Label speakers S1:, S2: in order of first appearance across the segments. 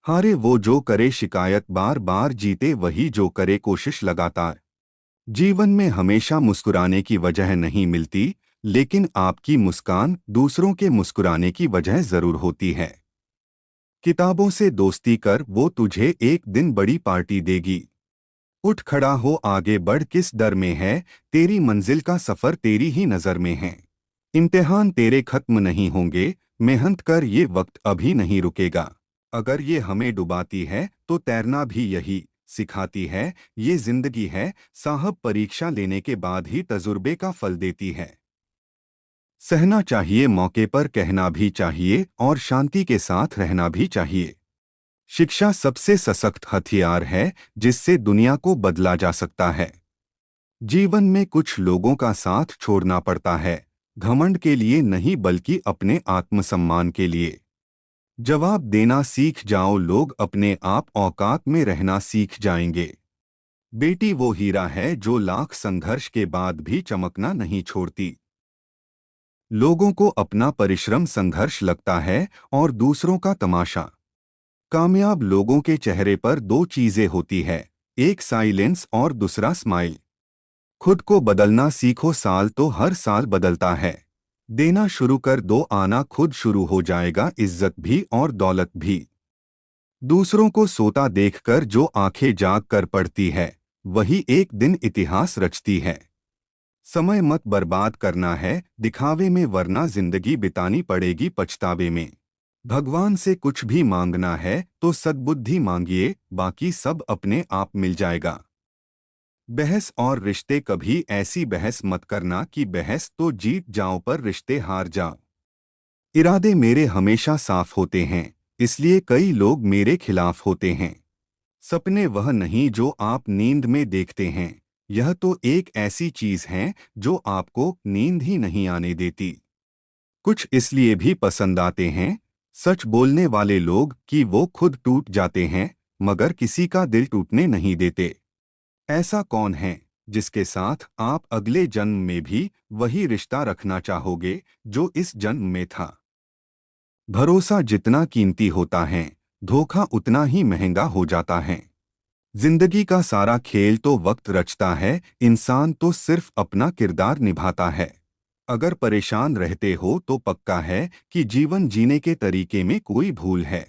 S1: हारे वो जो करे शिकायत बार बार, जीते वही जो करे कोशिश लगातार। जीवन में हमेशा मुस्कुराने की वजह नहीं मिलती, लेकिन आपकी मुस्कान दूसरों के मुस्कुराने की वजह जरूर होती है। किताबों से दोस्ती कर, वो तुझे एक दिन बड़ी पार्टी देगी। उठ खड़ा हो, आगे बढ़, किस डर में है, तेरी मंजिल का सफर तेरी ही नजर में है। इम्तिहान तेरे खत्म नहीं होंगे, मेहनत कर, ये वक्त अभी नहीं रुकेगा। अगर ये हमें डुबाती है तो तैरना भी यही सिखाती है। ये जिंदगी है साहब, परीक्षा लेने के बाद ही तजुर्बे का फल देती है। सहना चाहिए, मौके पर कहना भी चाहिए, और शांति के साथ रहना भी चाहिए। शिक्षा सबसे सशक्त हथियार है जिससे दुनिया को बदला जा सकता है। जीवन में कुछ लोगों का साथ छोड़ना पड़ता है, घमंड के लिए नहीं बल्कि अपने आत्मसम्मान के लिए। जवाब देना सीख जाओ, लोग अपने आप औकात में रहना सीख जाएंगे। बेटी वो हीरा है जो लाख संघर्ष के बाद भी चमकना नहीं छोड़ती। लोगों को अपना परिश्रम संघर्ष लगता है और दूसरों का तमाशा। कामयाब लोगों के चेहरे पर दो चीजें होती है, एक साइलेंस और दूसरा स्माइल। खुद को बदलना सीखो, साल तो हर साल बदलता है। देना शुरू कर दो, आना खुद शुरू हो जाएगा, इज्जत भी और दौलत भी। दूसरों को सोता देखकर जो आंखें जाग कर पड़ती है, वही एक दिन इतिहास रचती है। समय मत बर्बाद करना है दिखावे में, वरना जिंदगी बितानी पड़ेगी पछतावे में। भगवान से कुछ भी मांगना है तो सद्बुद्धि मांगिए, बाकी सब अपने आप मिल जाएगा। बहस और रिश्ते, कभी ऐसी बहस मत करना कि बहस तो जीत जाओ पर रिश्ते हार जाओ। इरादे मेरे हमेशा साफ होते हैं, इसलिए कई लोग मेरे खिलाफ होते हैं। सपने वह नहीं जो आप नींद में देखते हैं, यह तो एक ऐसी चीज है जो आपको नींद ही नहीं आने देती। कुछ इसलिए भी पसंद आते हैं सच बोलने वाले लोग कि वो खुद टूट जाते हैं मगर किसी का दिल टूटने नहीं देते। ऐसा कौन है जिसके साथ आप अगले जन्म में भी वही रिश्ता रखना चाहोगे जो इस जन्म में था। भरोसा जितना कीमती होता है, धोखा उतना ही महंगा हो जाता है। जिंदगी का सारा खेल तो वक्त रचता है, इंसान तो सिर्फ अपना किरदार निभाता है। अगर परेशान रहते हो तो पक्का है कि जीवन जीने के तरीके में कोई भूल है।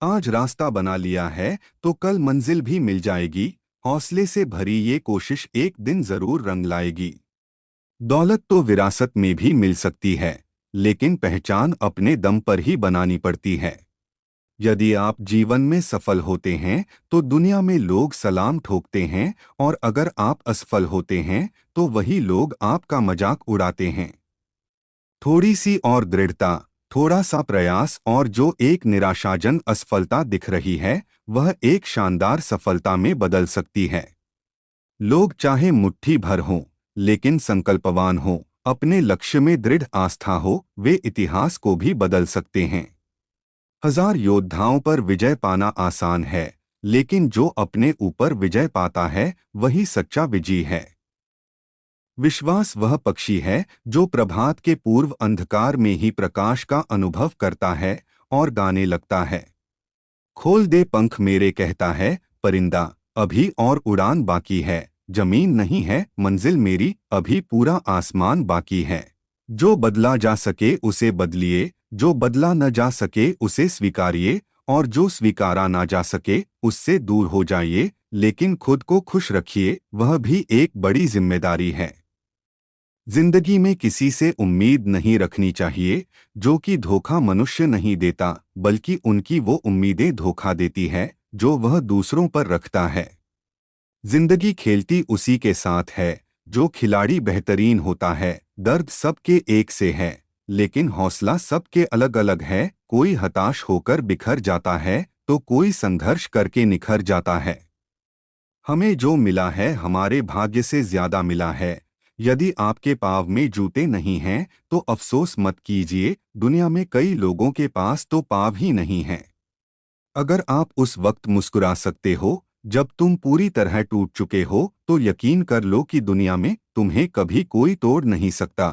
S1: आज रास्ता बना लिया है तो कल मंजिल भी मिल जाएगी। हौसले से भरी ये कोशिश एक दिन जरूर रंग लाएगी। दौलत तो विरासत में भी मिल सकती है, लेकिन पहचान अपने दम पर ही बनानी पड़ती है। यदि आप जीवन में सफल होते हैं तो दुनिया में लोग सलाम ठोकते हैं, और अगर आप असफल होते हैं तो वही लोग आपका मजाक उड़ाते हैं। थोड़ी सी और दृढ़ता, थोड़ा सा प्रयास, और जो एक निराशाजन असफलता दिख रही है वह एक शानदार सफलता में बदल सकती है। लोग चाहे मुट्ठी भर हों, लेकिन संकल्पवान हों, अपने लक्ष्य में दृढ़ आस्था हो, वे इतिहास को भी बदल सकते हैं। हजार योद्धाओं पर विजय पाना आसान है, लेकिन जो अपने ऊपर विजय पाता है वही सच्चा विजयी है। विश्वास वह पक्षी है जो प्रभात के पूर्व अंधकार में ही प्रकाश का अनुभव करता है और गाने लगता है। खोल दे पंख मेरे, कहता है परिंदा, अभी और उड़ान बाकी है। जमीन नहीं है मंजिल मेरी, अभी पूरा आसमान बाकी है। जो बदला जा सके उसे बदलिए, जो बदला न जा सके उसे स्वीकारिए, और जो स्वीकारा ना जा सके उससे दूर हो जाइए, लेकिन खुद को खुश रखिए, वह भी एक बड़ी जिम्मेदारी है। जिंदगी में किसी से उम्मीद नहीं रखनी चाहिए, जो कि धोखा मनुष्य नहीं देता बल्कि उनकी वो उम्मीदें धोखा देती है जो वह दूसरों पर रखता है। जिंदगी खेलती उसी के साथ है जो खिलाड़ी बेहतरीन होता है। दर्द सबके एक से है, लेकिन हौसला सबके अलग अलग है। कोई हताश होकर बिखर जाता है तो कोई संघर्ष करके निखर जाता है। हमें जो मिला है हमारे भाग्य से ज्यादा मिला है। यदि आपके पाँव में जूते नहीं हैं तो अफसोस मत कीजिए, दुनिया में कई लोगों के पास तो पाँव ही नहीं हैं। अगर आप उस वक्त मुस्कुरा सकते हो जब तुम पूरी तरह टूट चुके हो, तो यकीन कर लो कि दुनिया में तुम्हें कभी कोई तोड़ नहीं सकता।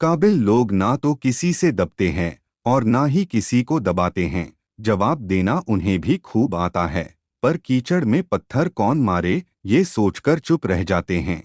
S1: काबिल लोग ना तो किसी से दबते हैं और ना ही किसी को दबाते हैं। जवाब देना उन्हें भी खूब आता है, पर कीचड़ में पत्थर कौन मारे ये सोचकर चुप रह जाते हैं।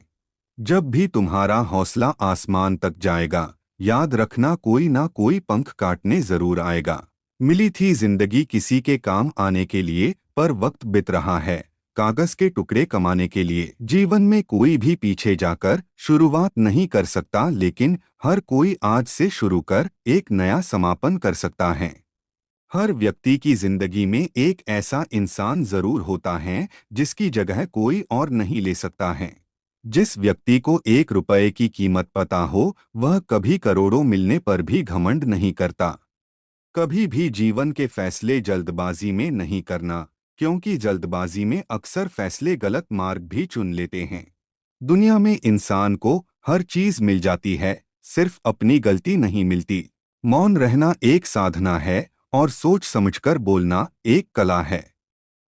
S1: जब भी तुम्हारा हौसला आसमान तक जाएगा, याद रखना कोई ना कोई पंख काटने जरूर आएगा। मिली थी जिंदगी किसी के काम आने के लिए, पर वक्त बीत रहा है कागज के टुकड़े कमाने के लिए। जीवन में कोई भी पीछे जाकर शुरुआत नहीं कर सकता, लेकिन हर कोई आज से शुरू कर एक नया समापन कर सकता है। हर व्यक्ति की जिंदगी में एक ऐसा इंसान जरूर होता है जिसकी जगह कोई और नहीं ले सकता है। जिस व्यक्ति को 1 रुपए की कीमत पता हो, वह कभी करोड़ों मिलने पर भी घमंड नहीं करता। कभी भी जीवन के फैसले जल्दबाजी में नहीं करना, क्योंकि जल्दबाजी में अक्सर फैसले गलत मार्ग भी चुन लेते हैं। दुनिया में इंसान को हर चीज मिल जाती है, सिर्फ अपनी गलती नहीं मिलती। मौन रहना एक साधना है और सोच समझकर बोलना एक कला है।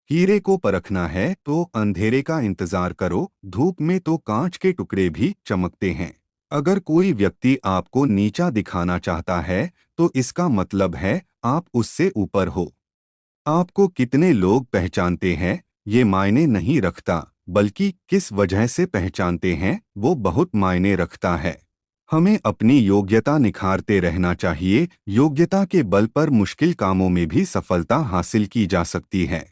S1: हीरे को परखना है तो अंधेरे का इंतजार करो, धूप में तो कांच के टुकड़े भी चमकते हैं। अगर कोई व्यक्ति आपको नीचा दिखाना चाहता है, तो इसका मतलब है आप उससे ऊपर हो। आपको कितने लोग पहचानते हैं ये मायने नहीं रखता, बल्कि किस वजह से पहचानते हैं वो बहुत मायने रखता है। हमें अपनी योग्यता निखारते रहना चाहिए। योग्यता के बल पर मुश्किल कामों में भी सफलता हासिल की जा सकती है।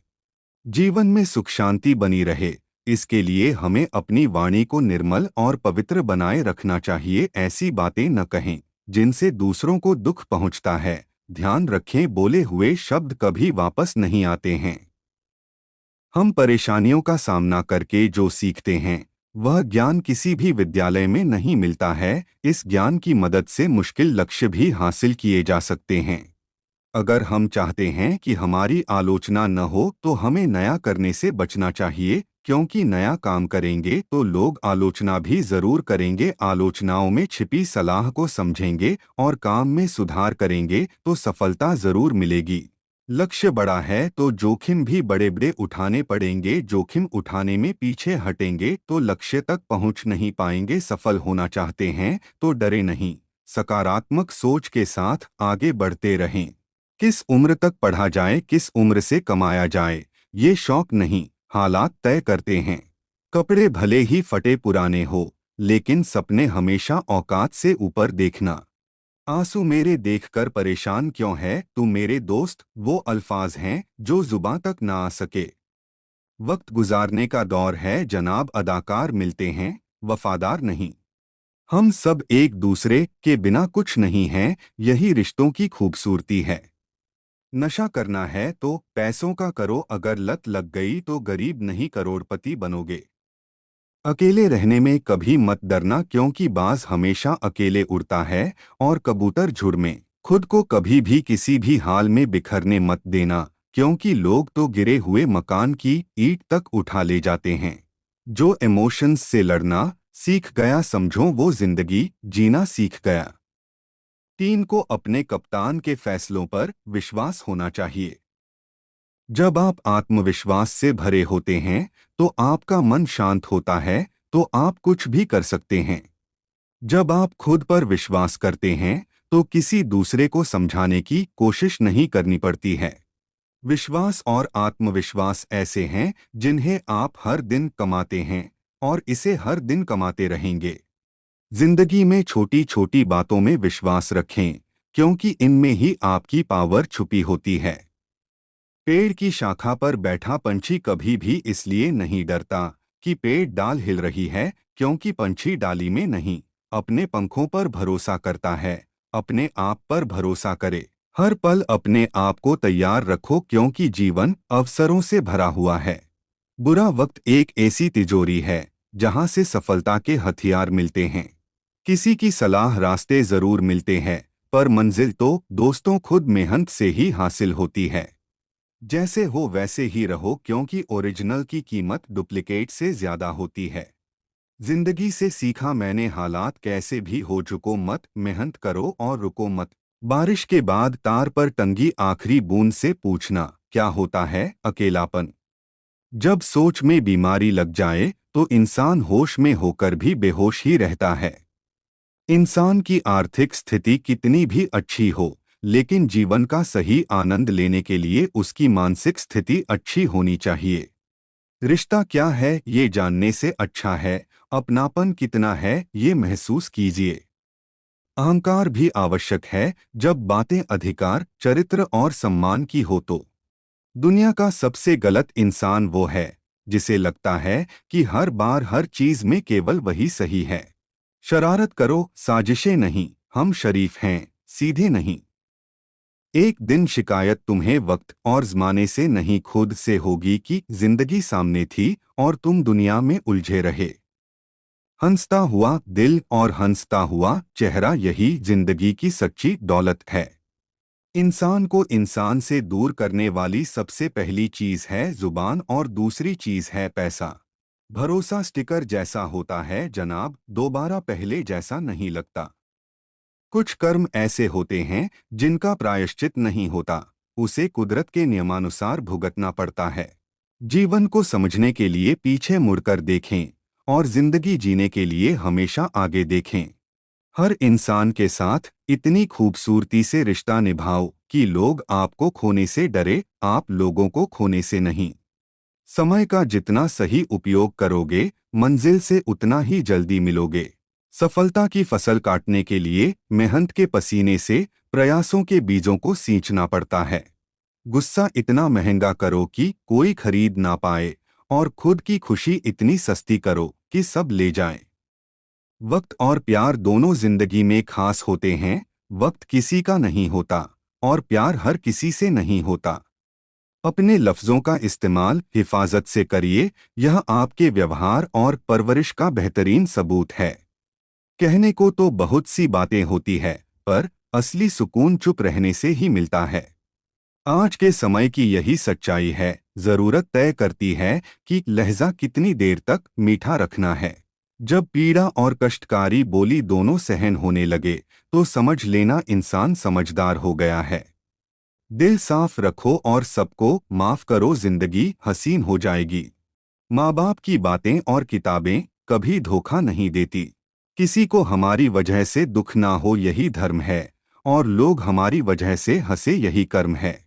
S1: जीवन में सुख शांति बनी रहे, इसके लिए हमें अपनी वाणी को निर्मल और पवित्र बनाए रखना चाहिए। ऐसी बातें न कहें जिनसे दूसरों को दुख पहुंचता है। ध्यान रखें, बोले हुए शब्द कभी वापस नहीं आते हैं। हम परेशानियों का सामना करके जो सीखते हैं, वह ज्ञान किसी भी विद्यालय में नहीं मिलता है। इस ज्ञान की मदद से मुश्किल लक्ष्य भी हासिल किए जा सकते हैं। अगर हम चाहते हैं कि हमारी आलोचना न हो, तो हमें नया करने से बचना चाहिए, क्योंकि नया काम करेंगे तो लोग आलोचना भी जरूर करेंगे। आलोचनाओं में छिपी सलाह को समझेंगे और काम में सुधार करेंगे तो सफलता जरूर मिलेगी। लक्ष्य बड़ा है तो जोखिम भी बड़े बड़े उठाने पड़ेंगे। जोखिम उठाने में पीछे हटेंगे तो लक्ष्य तक पहुंच नहीं पाएंगे। सफल होना चाहते हैं तो डरे नहीं, सकारात्मक सोच के साथ आगे बढ़ते रहें। किस उम्र तक पढ़ा जाए, किस उम्र से कमाया जाए, ये शौक नहीं, हालात तय करते हैं। कपड़े भले ही फटे पुराने हो, लेकिन सपने हमेशा औकात से ऊपर देखना। आंसू मेरे देखकर परेशान क्यों है तू मेरे दोस्त, वो अल्फाज हैं जो जुबां तक ना आ सके। वक्त गुजारने का दौर है जनाब, अदाकार मिलते हैं, वफादार नहीं। हम सब एक दूसरे के बिना कुछ नहीं हैं, यही रिश्तों की खूबसूरती है। नशा करना है तो पैसों का करो, अगर लत लग गई तो गरीब नहीं करोड़पति बनोगे। अकेले रहने में कभी मत डरना, क्योंकि बाज हमेशा अकेले उड़ता है और कबूतर झुंड में। खुद को कभी भी किसी भी हाल में बिखरने मत देना, क्योंकि लोग तो गिरे हुए मकान की ईंट तक उठा ले जाते हैं। जो इमोशंस से लड़ना सीख गया, समझो वो जिंदगी जीना सीख गया। टीम को अपने कप्तान के फैसलों पर विश्वास होना चाहिए। जब आप आत्मविश्वास से भरे होते हैं तो आपका मन शांत होता है, तो आप कुछ भी कर सकते हैं। जब आप खुद पर विश्वास करते हैं तो किसी दूसरे को समझाने की कोशिश नहीं करनी पड़ती है। विश्वास और आत्मविश्वास ऐसे हैं जिन्हें आप हर दिन कमाते हैं और इसे हर दिन कमाते रहेंगे। जिंदगी में छोटी छोटी बातों में विश्वास रखें, क्योंकि इनमें ही आपकी पावर छुपी होती है। पेड़ की शाखा पर बैठा पंछी कभी भी इसलिए नहीं डरता कि पेड़ डाल हिल रही है, क्योंकि पंछी डाली में नहीं, अपने पंखों पर भरोसा करता है। अपने आप पर भरोसा करे। हर पल अपने आप को तैयार रखो, क्योंकि जीवन अवसरों से भरा हुआ है। बुरा वक्त एक ऐसी तिजोरी है जहां से सफलता के हथियार मिलते हैं। किसी की सलाह रास्ते जरूर मिलते हैं, पर मंजिल तो दोस्तों खुद मेहनत से ही हासिल होती है। जैसे हो वैसे ही रहो, क्योंकि ओरिजिनल की कीमत डुप्लीकेट से ज्यादा होती है। जिंदगी से सीखा मैंने, हालात कैसे भी हो झुको मत, मेहनत करो और रुको मत। बारिश के बाद तार पर टंगी आखिरी बूंद से पूछना क्या होता है अकेलापन। जब सोच में बीमारी लग जाए तो इंसान होश में होकर भी बेहोश ही रहता है। इंसान की आर्थिक स्थिति कितनी भी अच्छी हो, लेकिन जीवन का सही आनंद लेने के लिए उसकी मानसिक स्थिति अच्छी होनी चाहिए। रिश्ता क्या है ये जानने से अच्छा है अपनापन कितना है ये महसूस कीजिए। अहंकार भी आवश्यक है जब बातें अधिकार, चरित्र और सम्मान की हो तो। दुनिया का सबसे गलत इंसान वो है जिसे लगता है कि हर बार हर चीज में केवल वही सही है। शरारत करो, साजिशें नहीं, हम शरीफ हैं, सीधे नहीं। एक दिन शिकायत तुम्हें वक्त और ज़माने से नहीं खुद से होगी कि जिंदगी सामने थी और तुम दुनिया में उलझे रहे। हंसता हुआ दिल और हंसता हुआ चेहरा, यही जिंदगी की सच्ची दौलत है। इंसान को इंसान से दूर करने वाली सबसे पहली चीज है जुबान और दूसरी चीज है पैसा। भरोसा स्टिकर जैसा होता है जनाब, दोबारा पहले जैसा नहीं लगता। कुछ कर्म ऐसे होते हैं जिनका प्रायश्चित नहीं होता, उसे कुदरत के नियमानुसार भुगतना पड़ता है। जीवन को समझने के लिए पीछे मुड़कर देखें और जिंदगी जीने के लिए हमेशा आगे देखें। हर इंसान के साथ इतनी खूबसूरती से रिश्ता निभाओ कि लोग आपको खोने से डरे, आप लोगों को खोने से नहीं। समय का जितना सही उपयोग करोगे, मंजिल से उतना ही जल्दी मिलोगे। सफलता की फसल काटने के लिए मेहनत के पसीने से, प्रयासों के बीजों को सींचना पड़ता है। गुस्सा इतना महंगा करो कि कोई खरीद ना पाए और खुद की खुशी इतनी सस्ती करो कि सब ले जाएं। वक्त और प्यार दोनों जिंदगी में खास होते हैं। वक्त किसी का नहीं होता और प्यार हर किसी से नहीं होता। अपने लफ्जों का इस्तेमाल हिफाजत से करिए, यह आपके व्यवहार और परवरिश का बेहतरीन सबूत है। कहने को तो बहुत सी बातें होती है, पर असली सुकून चुप रहने से ही मिलता है। आज के समय की यही सच्चाई है, जरूरत तय करती है कि लहजा कितनी देर तक मीठा रखना है। जब पीड़ा और कष्टकारी बोली दोनों सहन होने लगे तो समझ लेना इंसान समझदार हो गया है। दिल साफ रखो और सबको माफ करो, जिंदगी हसीन हो जाएगी। माँ बाप की बातें और किताबें कभी धोखा नहीं देती। किसी को हमारी वजह से दुख ना हो यही धर्म है, और लोग हमारी वजह से हंसे यही कर्म है।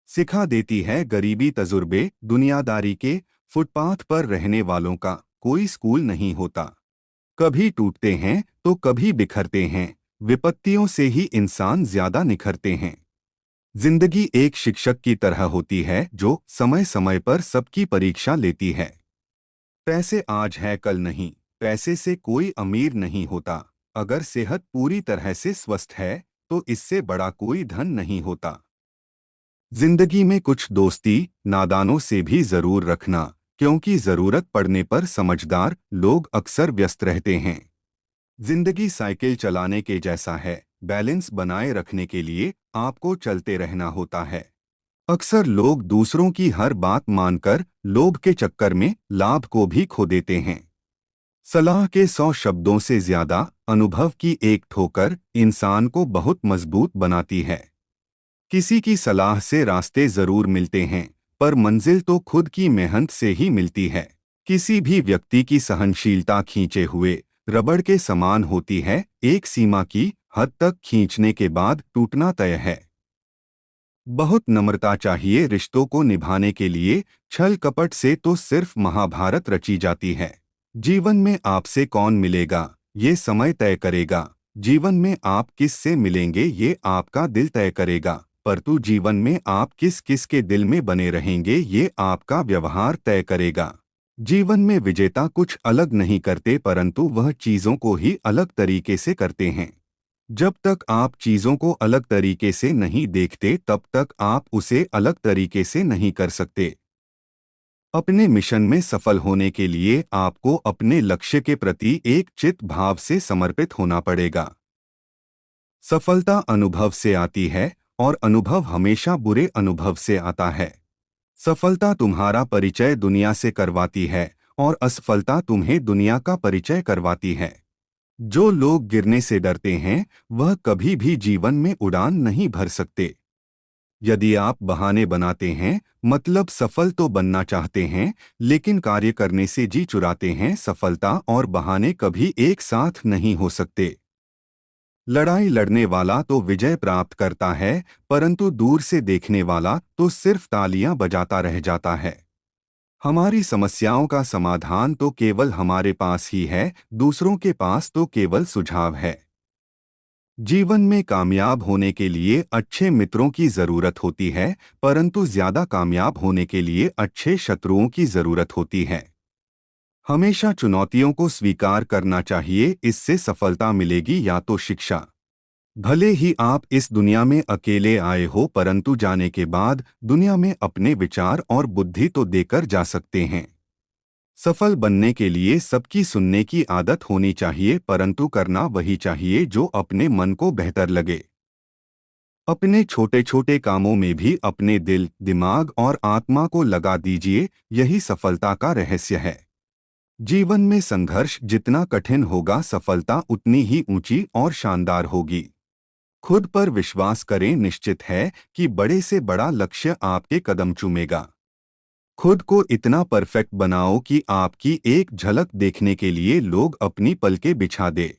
S1: सिखा देती है गरीबी तजुर्बे दुनियादारी के, फुटपाथ पर रहने वालों का कोई स्कूल नहीं होता। कभी टूटते हैं तो कभी बिखरते हैं, विपत्तियों से ही इंसान ज्यादा निखरते हैं। जिंदगी एक शिक्षक की तरह होती है जो समय समय पर सबकी परीक्षा लेती है। पैसे आज है कल नहीं, पैसे से कोई अमीर नहीं होता। अगर सेहत पूरी तरह से स्वस्थ है तो इससे बड़ा कोई धन नहीं होता। जिंदगी में कुछ दोस्ती नादानों से भी जरूर रखना, क्योंकि जरूरत पड़ने पर समझदार लोग अक्सर व्यस्त रहते हैं। जिंदगी साइकिल चलाने के जैसा है, बैलेंस बनाए रखने के लिए आपको चलते रहना होता है। अक्सर लोग दूसरों की हर बात मानकर लोभ के चक्कर में लाभ को भी खो देते हैं। सलाह के 100 शब्दों से ज्यादा अनुभव की एक ठोकर इंसान को बहुत मजबूत बनाती है। किसी की सलाह से रास्ते जरूर मिलते हैं, पर मंजिल तो खुद की मेहनत से ही मिलती है। किसी भी व्यक्ति की सहनशीलता खींचे हुए रबड़ के समान होती है, एक सीमा की हद तक खींचने के बाद टूटना तय है। बहुत नम्रता चाहिए रिश्तों को निभाने के लिए, छल कपट से तो सिर्फ महाभारत रची जाती है। जीवन में आपसे कौन मिलेगा ये समय तय करेगा, जीवन में आप किस से मिलेंगे ये आपका दिल तय करेगा, परंतु जीवन में आप किस किस के दिल में बने रहेंगे ये आपका व्यवहार तय करेगा। जीवन में विजेता कुछ अलग नहीं करते, परंतु वह चीजों को ही अलग तरीके से करते हैं। जब तक आप चीजों को अलग तरीके से नहीं देखते तब तक आप उसे अलग तरीके से नहीं कर सकते। अपने मिशन में सफल होने के लिए आपको अपने लक्ष्य के प्रति एक चित भाव से समर्पित होना पड़ेगा। सफलता अनुभव से आती है और अनुभव हमेशा बुरे अनुभव से आता है। सफलता तुम्हारा परिचय दुनिया से करवाती है और असफलता तुम्हें दुनिया का परिचय करवाती है। जो लोग गिरने से डरते हैं वह कभी भी जीवन में उड़ान नहीं भर सकते। यदि आप बहाने बनाते हैं मतलब सफल तो बनना चाहते हैं, लेकिन कार्य करने से जी चुराते हैं, सफलता और बहाने कभी एक साथ नहीं हो सकते। लड़ाई लड़ने वाला तो विजय प्राप्त करता है, परंतु दूर से देखने वाला तो सिर्फ तालियां बजाता रह जाता है। हमारी समस्याओं का समाधान तो केवल हमारे पास ही है, दूसरों के पास तो केवल सुझाव है। जीवन में कामयाब होने के लिए अच्छे मित्रों की जरूरत होती है, परंतु ज्यादा कामयाब होने के लिए अच्छे शत्रुओं की जरूरत होती है। हमेशा चुनौतियों को स्वीकार करना चाहिए, इससे सफलता मिलेगी या तो शिक्षा। भले ही आप इस दुनिया में अकेले आए हो, परंतु जाने के बाद दुनिया में अपने विचार और बुद्धि तो देकर जा सकते हैं। सफल बनने के लिए सबकी सुनने की आदत होनी चाहिए, परंतु करना वही चाहिए जो अपने मन को बेहतर लगे। अपने छोटे छोटे कामों में भी अपने दिल, दिमाग और आत्मा को लगा दीजिए, यही सफलता का रहस्य है। जीवन में संघर्ष जितना कठिन होगा, सफलता उतनी ही ऊंची और शानदार होगी। खुद पर विश्वास करें, निश्चित है कि बड़े से बड़ा लक्ष्य आपके कदम चूमेगा। खुद को इतना परफेक्ट बनाओ कि आपकी एक झलक देखने के लिए लोग अपनी पलकें बिछा दे।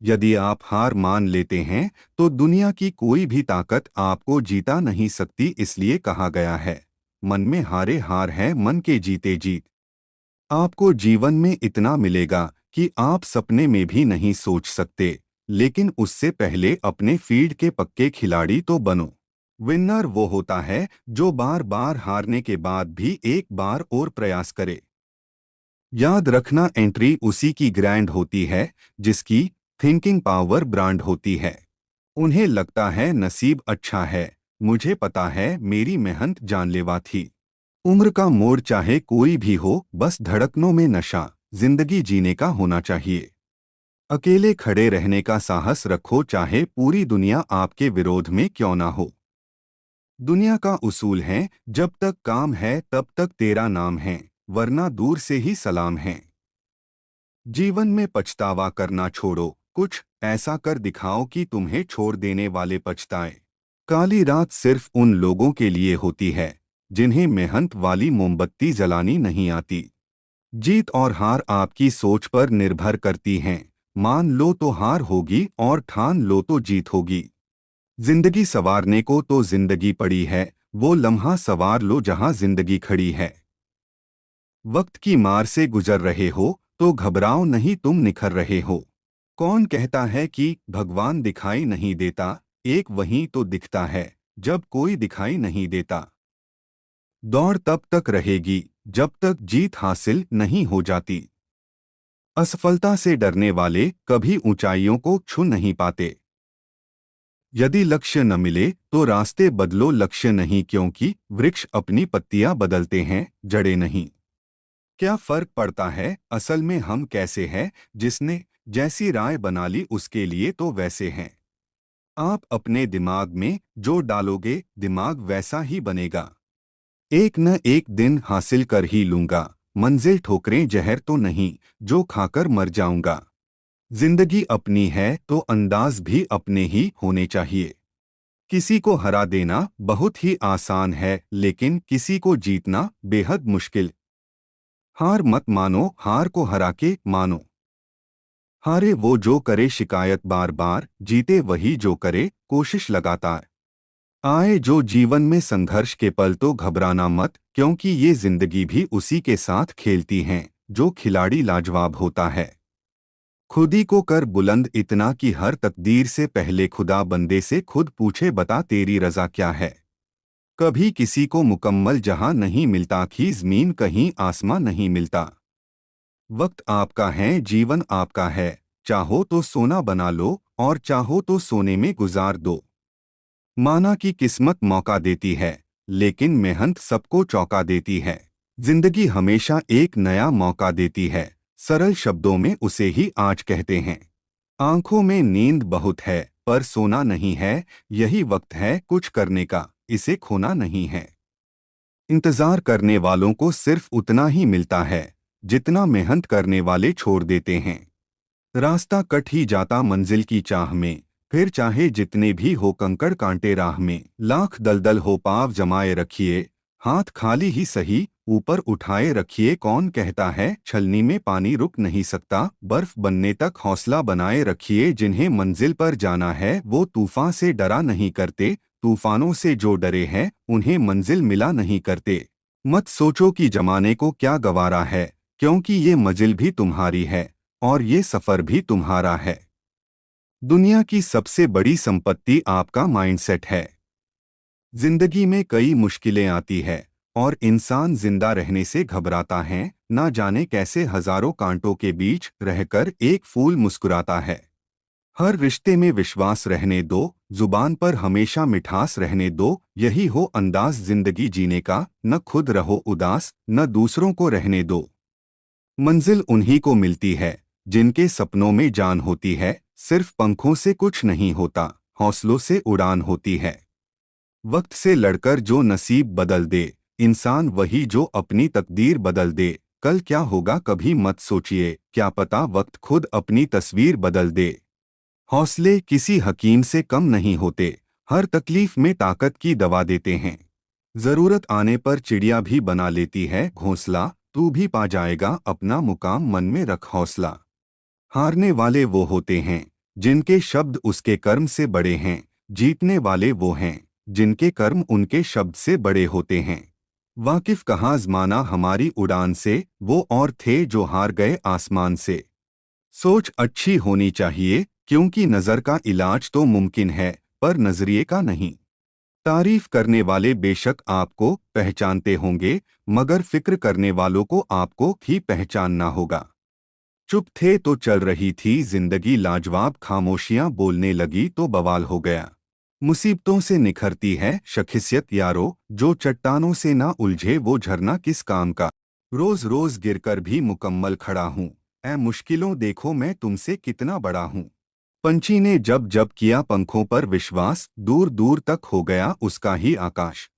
S1: यदि आप हार मान लेते हैं तो दुनिया की कोई भी ताकत आपको जीता नहीं सकती, इसलिए कहा गया है, मन में हारे हार है, मन के जीते जीत। आपको जीवन में इतना मिलेगा कि आप सपने में भी नहीं सोच सकते, लेकिन उससे पहले अपने फील्ड के पक्के खिलाड़ी तो बनो। विनर वो होता है जो बार बार हारने के बाद भी एक बार और प्रयास करे। याद रखना, एंट्री उसी की ग्रैंड होती है जिसकी थिंकिंग पावर ब्रांड होती है। उन्हें लगता है नसीब अच्छा है, मुझे पता है मेरी मेहनत जानलेवा थी। उम्र का मोड़ चाहे कोई भी हो, बस धड़कनों में नशा जिंदगी जीने का होना चाहिए। अकेले खड़े रहने का साहस रखो, चाहे पूरी दुनिया आपके विरोध में क्यों ना हो। दुनिया का उसूल है, जब तक काम है तब तक तेरा नाम है, वरना दूर से ही सलाम है। जीवन में पछतावा करना छोड़ो, कुछ ऐसा कर दिखाओ कि तुम्हें छोड़ देने वाले पछताएं। काली रात सिर्फ उन लोगों के लिए होती है जिन्हें मेहनत वाली मोमबत्ती जलानी नहीं आती। जीत और हार आपकी सोच पर निर्भर करती हैं। मान लो तो हार होगी और ठान लो तो जीत होगी। जिंदगी संवारने को तो जिंदगी पड़ी है, वो लम्हा संवार लो जहां जिंदगी खड़ी है। वक्त की मार से गुजर रहे हो तो घबराओ नहीं, तुम निखर रहे हो। कौन कहता है कि भगवान दिखाई नहीं देता, एक वहीं तो दिखता है जब कोई दिखाई नहीं देता। दौड़ तब तक रहेगी जब तक जीत हासिल नहीं हो जाती। असफलता से डरने वाले कभी ऊंचाइयों को छू नहीं पाते। यदि लक्ष्य न मिले तो रास्ते बदलो, लक्ष्य नहीं, क्योंकि वृक्ष अपनी पत्तियां बदलते हैं, जड़ें नहीं। क्या फर्क पड़ता है असल में हम कैसे हैं, जिसने जैसी राय बना ली उसके लिए तो वैसे हैं। आप अपने दिमाग में जो डालोगे दिमाग वैसा ही बनेगा। एक न एक दिन हासिल कर ही लूंगा, मंजिल ठोकरें जहर तो नहीं जो खाकर मर जाऊंगा। जिंदगी अपनी है तो अंदाज भी अपने ही होने चाहिए। किसी को हरा देना बहुत ही आसान है, लेकिन किसी को जीतना बेहद मुश्किल। हार मत मानो, हार को हरा के मानो। हारे वो जो करे शिकायत बार बार, जीते वही जो करे कोशिश लगातार। आए जो जीवन में संघर्ष के पल तो घबराना मत, क्योंकि ये जिंदगी भी उसी के साथ खेलती हैं जो खिलाड़ी लाजवाब होता है। खुद ही को कर बुलंद इतना कि हर तकदीर से पहले खुदा बंदे से खुद पूछे, बता तेरी रजा क्या है। कभी किसी को मुकम्मल जहां नहीं मिलता कि ज़मीन कहीं आसमां नहीं मिलता। वक्त आपका है, जीवन आपका है, चाहो तो सोना बना लो और चाहो तो सोने में गुजार दो। माना कि किस्मत मौका देती है, लेकिन मेहनत सबको चौंका देती है। जिंदगी हमेशा एक नया मौका देती है, सरल शब्दों में उसे ही आज कहते हैं। आंखों में नींद बहुत है पर सोना नहीं है, यही वक्त है कुछ करने का, इसे खोना नहीं है। इंतजार करने वालों को सिर्फ उतना ही मिलता है जितना मेहनत करने वाले छोड़ देते हैं। रास्ता कट ही जाता मंजिल की चाह में, फिर चाहे जितने भी हो कंकड़ कांटे राह में। लाख दलदल हो पाँव जमाए रखिए, हाथ खाली ही सही ऊपर उठाए रखिए। कौन कहता है छलनी में पानी रुक नहीं सकता? बर्फ बनने तक हौसला बनाए रखिए। जिन्हें मंजिल पर जाना है वो तूफान से डरा नहीं करते, तूफानों से जो डरे हैं उन्हें मंजिल मिला नहीं करते। मत सोचो कि जमाने को क्या गवारा है, क्योंकि ये मंजिल भी तुम्हारी है और ये सफर भी तुम्हारा है। दुनिया की सबसे बड़ी संपत्ति आपका माइंडसेट है। जिंदगी में कई मुश्किलें आती है और इंसान जिंदा रहने से घबराता है। ना जाने कैसे हजारों कांटों के बीच रहकर एक फूल मुस्कुराता है। हर रिश्ते में विश्वास रहने दो, जुबान पर हमेशा मिठास रहने दो। यही हो अंदाज जिंदगी जीने का। न खुद रहो उदास, न दूसरों को रहने दो। मंजिल उन्हीं को मिलती है जिनके सपनों में जान होती है। सिर्फ पंखों से कुछ नहीं होता, हौसलों से उड़ान होती है। वक्त से लड़कर जो नसीब बदल दे, इंसान वही जो अपनी तकदीर बदल दे। कल क्या होगा कभी मत सोचिए, क्या पता वक्त खुद अपनी तस्वीर बदल दे। हौसले किसी हकीम से कम नहीं होते, हर तकलीफ में ताकत की दवा देते हैं। जरूरत आने पर चिड़िया भी बना लेती है घोंसला। तू भी पा जाएगा अपना मुकाम, मन में रख हौसला। हारने वाले वो होते हैं जिनके शब्द उसके कर्म से बड़े हैं। जीतने वाले वो हैं जिनके कर्म उनके शब्द से बड़े होते हैं। वाकिफ कहाँ ज़माना हमारी उड़ान से, वो और थे जो हार गए आसमान से। सोच अच्छी होनी चाहिए, क्योंकि नज़र का इलाज तो मुमकिन है पर नजरिए का नहीं। तारीफ करने वाले बेशक आपको पहचानते होंगे, मगर फिक्र करने वालों को आपको ही पहचानना होगा। चुप थे तो चल रही थी जिंदगी लाजवाब, खामोशियां बोलने लगी तो बवाल हो गया। मुसीबतों से निखरती है शख्सियत यारो, जो चट्टानों से ना उलझे वो झरना किस काम का। रोज रोज गिरकर भी मुकम्मल खड़ा हूँ, ऐ मुश्किलों देखो मैं तुमसे कितना बड़ा हूँ। पंछी ने जब जब किया पंखों पर विश्वास, दूर दूर तक हो गया उसका ही आकाश।